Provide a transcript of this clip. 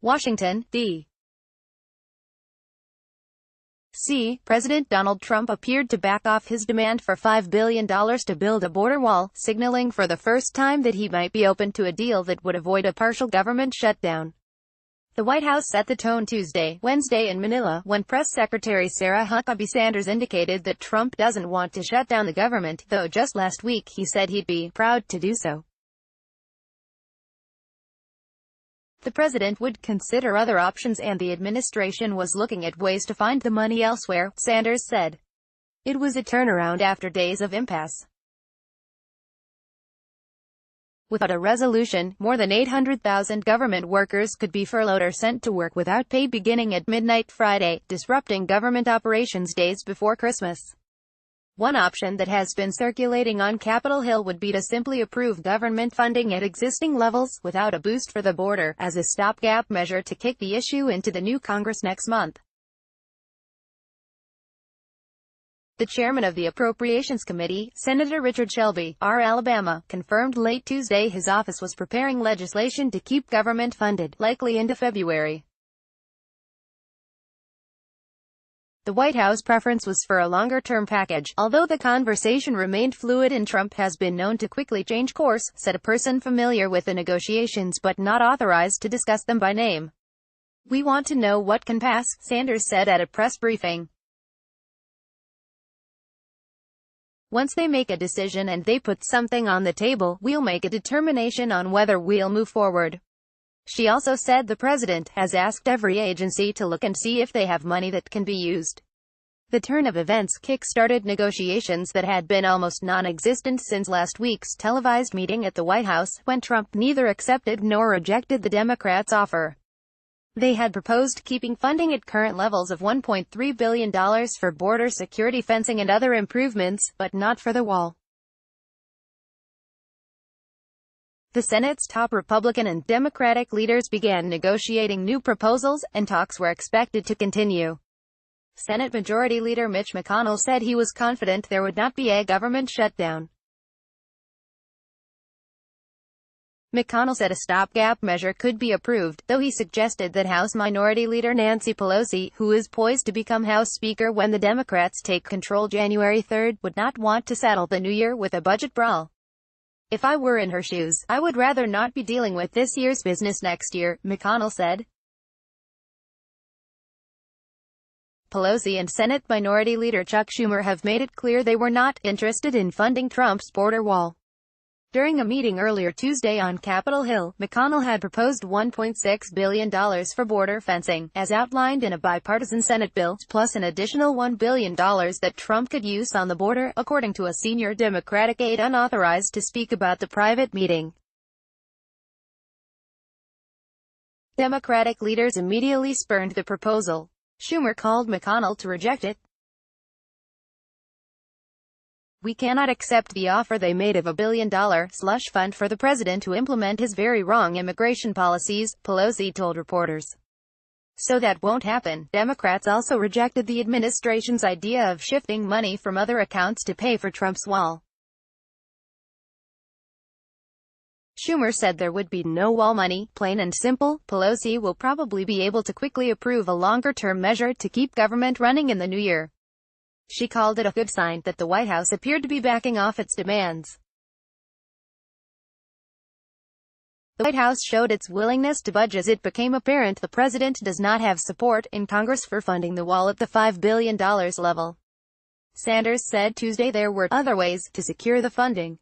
Washington, D. C. President Donald Trump appeared to back off his demand for $5 billion to build a border wall, signaling for the first time that he might be open to a deal that would avoid a partial government shutdown. The White House set the tone Wednesday in Manila, when Press Secretary Sarah Huckabee Sanders indicated that Trump doesn't want to shut down the government, though just last week he said he'd be proud to do so. The president would consider other options and the administration was looking at ways to find the money elsewhere, Sanders said. It was a turnaround after days of impasse. Without a resolution, more than 800,000 government workers could be furloughed or sent to work without pay beginning at midnight Friday, disrupting government operations days before Christmas. One option that has been circulating on Capitol Hill would be to simply approve government funding at existing levels, without a boost for the border, as a stopgap measure to kick the issue into the new Congress next month. The chairman of the Appropriations Committee, Senator Richard Shelby, R. Alabama, confirmed late Tuesday his office was preparing legislation to keep government funded, likely into February. The White House preference was for a longer-term package, although the conversation remained fluid and Trump has been known to quickly change course, said a person familiar with the negotiations but not authorized to discuss them by name. We want to know what can pass, Sanders said at a press briefing. Once they make a decision and they put something on the table, we'll make a determination on whether we'll move forward. She also said the president has asked every agency to look and see if they have money that can be used. The turn of events kick-started negotiations that had been almost non-existent since last week's televised meeting at the White House, when Trump neither accepted nor rejected the Democrats' offer. They had proposed keeping funding at current levels of $1.3 billion for border security fencing and other improvements, but not for the wall. The Senate's top Republican and Democratic leaders began negotiating new proposals, and talks were expected to continue. Senate Majority Leader Mitch McConnell said he was confident there would not be a government shutdown. McConnell said a stopgap measure could be approved, though he suggested that House Minority Leader Nancy Pelosi, who is poised to become House Speaker when the Democrats take control January 3rd, would not want to saddle the new year with a budget brawl. If I were in her shoes, I would rather not be dealing with this year's business next year, McConnell said. Pelosi and Senate Minority Leader Chuck Schumer have made it clear they were not interested in funding Trump's border wall. During a meeting earlier Tuesday on Capitol Hill, McConnell had proposed $1.6 billion for border fencing, as outlined in a bipartisan Senate bill, plus an additional $1 billion that Trump could use on the border, according to a senior Democratic aide unauthorized to speak about the private meeting. Democratic leaders immediately spurned the proposal. Schumer called McConnell to reject it. We cannot accept the offer they made of a $1 billion slush fund for the president to implement his very wrong immigration policies, Pelosi told reporters. So that won't happen. Democrats also rejected the administration's idea of shifting money from other accounts to pay for Trump's wall. Schumer said there would be no wall money, plain and simple. Pelosi will probably be able to quickly approve a longer-term measure to keep government running in the new year. She called it a good sign that the White House appeared to be backing off its demands. The White House showed its willingness to budge as it became apparent the president does not have support in Congress for funding the wall at the $5 billion level. Sanders said Tuesday there were other ways to secure the funding.